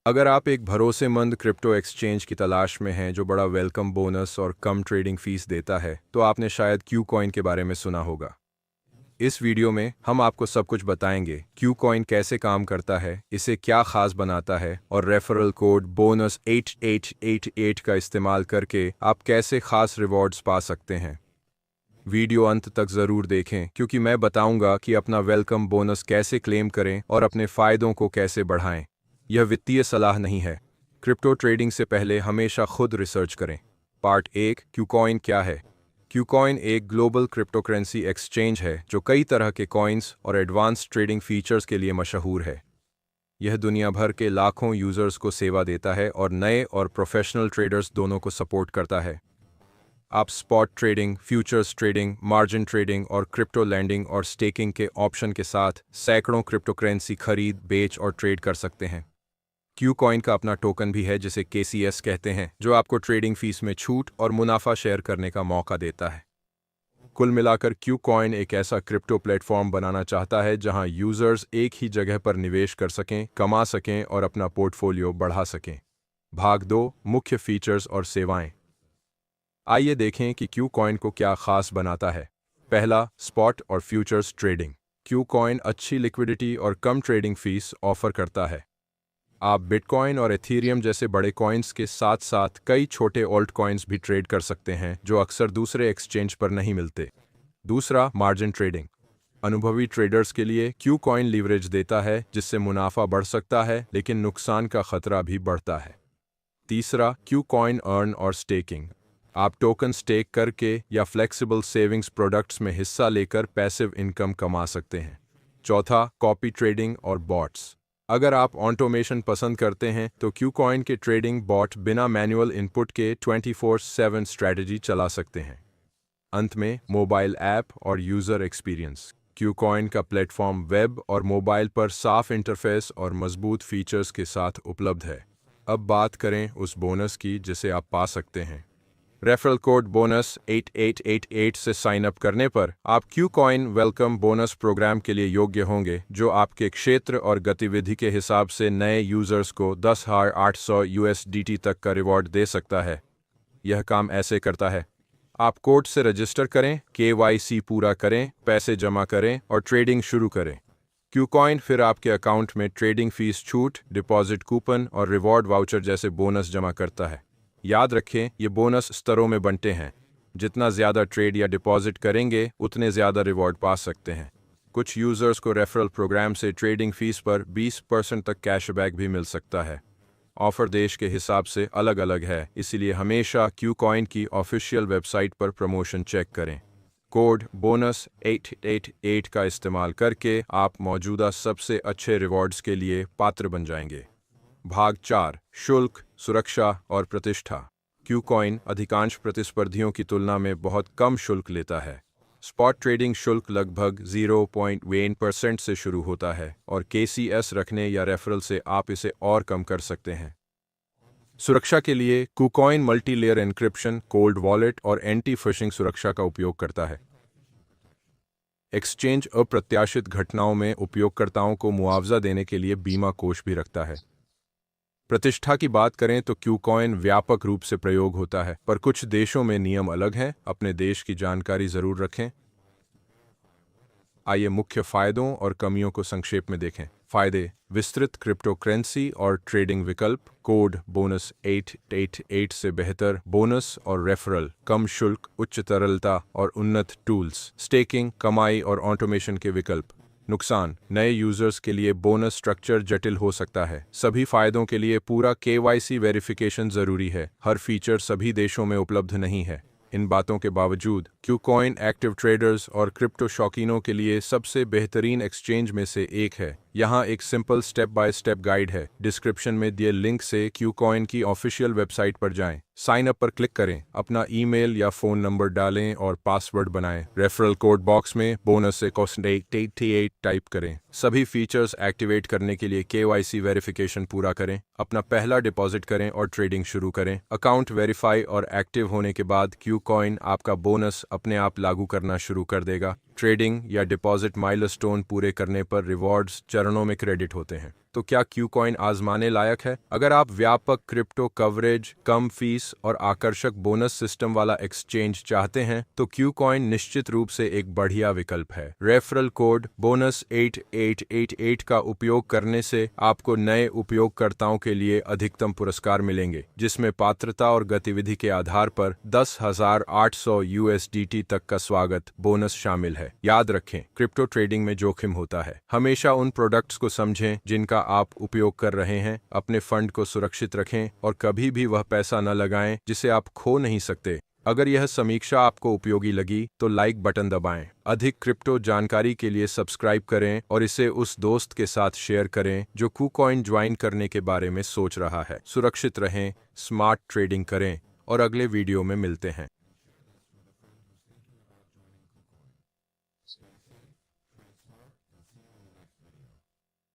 अगर आप एक भरोसेमंद क्रिप्टो एक्सचेंज की तलाश में हैं जो बड़ा वेलकम बोनस और कम ट्रेडिंग फीस देता है, तो आपने शायद क्यू कॉइन के बारे में सुना होगा। इस वीडियो में हम आपको सब कुछ बताएंगे, क्यू कॉइन कैसे काम करता है, इसे क्या खास बनाता है और रेफरल कोड बोनस 8888 का इस्तेमाल करके आप कैसे खास रिवॉर्ड्स पा सकते हैं। वीडियो अंत तक ज़रूर देखें क्योंकि मैं बताऊंगा कि अपना वेलकम बोनस कैसे क्लेम करें और अपने फ़ायदों को कैसे बढ़ाएं। यह वित्तीय सलाह नहीं है। क्रिप्टो ट्रेडिंग से पहले हमेशा खुद रिसर्च करें। पार्ट 1, क्यूकॉइन क्या है। क्यूकॉइन एक ग्लोबल क्रिप्टोकरेंसी एक्सचेंज है जो कई तरह के कॉइन्स और एडवांस ट्रेडिंग फीचर्स के लिए मशहूर है। यह दुनिया भर के लाखों यूज़र्स को सेवा देता है और नए और प्रोफेशनल ट्रेडर्स दोनों को सपोर्ट करता है। आप spot trading, futures trading, margin trading और क्रिप्टो लैंडिंग और स्टेकिंग के ऑप्शन के साथ सैकड़ों क्रिप्टोकरेंसी खरीद, बेच और ट्रेड कर सकते हैं। क्यू कॉइन का अपना टोकन भी है जिसे KCS कहते हैं, जो आपको ट्रेडिंग फीस में छूट और मुनाफा शेयर करने का मौका देता है। कुल मिलाकर क्यू कॉइन एक ऐसा क्रिप्टो प्लेटफॉर्म बनाना चाहता है जहां यूजर्स एक ही जगह पर निवेश कर सकें, कमा सकें और अपना पोर्टफोलियो बढ़ा सकें। भाग 2, मुख्य फीचर्स और सेवाएं। आइए देखें कि क्यू कॉइन को क्या खास बनाता है। पहला, स्पॉट और फ्यूचर्स ट्रेडिंग। क्यू कॉइन अच्छी लिक्विडिटी और कम ट्रेडिंग फीस ऑफर करता है। आप बिटकॉइन और एथीरियम जैसे बड़े कॉइन्स के साथ साथ कई छोटे ऑल्ट कॉइन्स भी ट्रेड कर सकते हैं जो अक्सर दूसरे एक्सचेंज पर नहीं मिलते। दूसरा, मार्जिन ट्रेडिंग। अनुभवी ट्रेडर्स के लिए क्यू कॉइन लीवरेज देता है जिससे मुनाफा बढ़ सकता है लेकिन नुकसान का खतरा भी बढ़ता है। तीसरा, क्यू कॉइन अर्न और स्टेकिंग। आप टोकन स्टेक करके या फ्लेक्सिबल सेविंग्स प्रोडक्ट्स में हिस्सा लेकर पैसिव इनकम कमा सकते हैं। चौथा, कॉपी ट्रेडिंग और बॉट्स। अगर आप ऑटोमेशन पसंद करते हैं तो क्यू कॉइन के ट्रेडिंग बॉट बिना मैनुअल इनपुट के 24/7 स्ट्रैटेजी चला सकते हैं। अंत में, मोबाइल ऐप और यूज़र एक्सपीरियंस। क्यू कॉइन का प्लेटफॉर्म वेब और मोबाइल पर साफ इंटरफेस और मजबूत फीचर्स के साथ उपलब्ध है। अब बात करें उस बोनस की जिसे आप पा सकते हैं। रेफरल कोड बोनस 8888 से साइन अप करने पर आप Q coin welcome bonus program के लिए योग्य होंगे, जो आपके क्षेत्र और गतिविधि के हिसाब से नए यूजर्स को 10,800 USDT तक का रिवॉर्ड दे सकता है। यह काम ऐसे करता है। आप कोड से रजिस्टर करें, KYC पूरा करें, पैसे जमा करें और ट्रेडिंग शुरू करें। क्यू कॉइन फिर आपके अकाउंट में ट्रेडिंग फीस छूट, डिपॉजिट कूपन और रिवॉर्ड वाउचर जैसे बोनस जमा करता है। याद रखें, ये बोनस स्तरों में बंटे हैं। जितना ज़्यादा ट्रेड या डिपॉजिट करेंगे उतने ज़्यादा रिवॉर्ड पा सकते हैं। कुछ यूज़र्स को रेफरल प्रोग्राम से ट्रेडिंग फीस पर 20% तक कैशबैक भी मिल सकता है। ऑफर देश के हिसाब से अलग अलग है, इसीलिए हमेशा क्यू कॉइन की ऑफिशियल वेबसाइट पर प्रमोशन चेक करें। कोड बोनस 888 का इस्तेमाल करके आप मौजूदा सबसे अच्छे रिवॉर्ड्स के लिए पात्र बन जाएंगे। भाग 4, शुल्क, सुरक्षा और प्रतिष्ठा। क्यू कॉइन अधिकांश प्रतिस्पर्धियों की तुलना में बहुत कम शुल्क लेता है। स्पॉट ट्रेडिंग शुल्क लगभग 0.1% से शुरू होता है और KCS रखने या रेफरल से आप इसे और कम कर सकते हैं। सुरक्षा के लिए Qcoin multi layer encryption, cold wallet और एंटी फिशिंग सुरक्षा का उपयोग करता है। एक्सचेंज अप्रत्याशित घटनाओं में उपयोगकर्ताओं को मुआवजा देने के लिए बीमा कोष भी रखता है। प्रतिष्ठा की बात करें तो क्यू कॉइन व्यापक रूप से प्रयोग होता है, पर कुछ देशों में नियम अलग हैं। अपने देश की जानकारी जरूर रखें। आइए मुख्य फायदों और कमियों को संक्षेप में देखें। फायदे: विस्तृत क्रिप्टोकरेंसी और ट्रेडिंग विकल्प, कोड बोनस 888 से बेहतर बोनस और रेफरल, कम शुल्क, उच्च तरलता और उन्नत टूल्स, स्टेकिंग, कमाई और ऑटोमेशन के विकल्प। नुकसान: नए यूजर्स के लिए बोनस स्ट्रक्चर जटिल हो सकता है। सभी फायदों के लिए पूरा KYC वेरिफिकेशन जरूरी है। हर फीचर सभी देशों में उपलब्ध नहीं है। इन बातों के बावजूद क्यू कॉइन एक्टिव ट्रेडर्स और क्रिप्टो शौकीनों के लिए सबसे बेहतरीन एक्सचेंज में से एक है। यहाँ एक simple step by step guide है। डिस्क्रिप्शन में दिए लिंक से क्यू कॉइन की ऑफिशियल वेबसाइट पर जाएं। साइन अप पर क्लिक करें, अपना ईमेल या फ़ोन नंबर डालें और पासवर्ड बनाएं। रेफरल कोड बॉक्स में बोनस से कॉस्ट 888 टाइप करें। सभी फीचर्स एक्टिवेट करने के लिए KYC वेरिफिकेशन पूरा करें। अपना पहला डिपॉजिट करें और ट्रेडिंग शुरू करें। अकाउंट वेरीफाई और एक्टिव होने के बाद क्यू कॉइन आपका बोनस अपने आप लागू करना शुरू कर देगा। ट्रेडिंग या डिपॉजिट माइलस्टोन पूरे करने पर रिवॉर्ड्स चरणों में क्रेडिट होते हैं। तो क्या क्यूकॉइन आजमाने लायक है? अगर आप व्यापक क्रिप्टो कवरेज, कम फीस और आकर्षक बोनस सिस्टम वाला एक्सचेंज चाहते हैं तो क्यूकॉइन निश्चित रूप से एक बढ़िया विकल्प है। रेफरल कोड बोनस 8888 का उपयोग करने से आपको नए उपयोगकर्ताओं के लिए अधिकतम पुरस्कार मिलेंगे, जिसमें पात्रता और गतिविधि के आधार पर 10,800 USDT तक का स्वागत बोनस शामिल है। याद रखें, क्रिप्टो ट्रेडिंग में जोखिम होता है। हमेशा उन प्रोडक्ट्स को समझें जिनका आप उपयोग कर रहे हैं, अपने फंड को सुरक्षित रखें और कभी भी वह पैसा न लगाएं जिसे आप खो नहीं सकते। अगर यह समीक्षा आपको उपयोगी लगी तो लाइक बटन दबाएं। अधिक क्रिप्टो जानकारी के लिए सब्सक्राइब करें और इसे उस दोस्त के साथ शेयर करें जो क्यूकॉइन ज्वाइन करने के बारे में सोच रहा है। सुरक्षित रहें, स्मार्ट ट्रेडिंग करें और अगले वीडियो में मिलते हैं।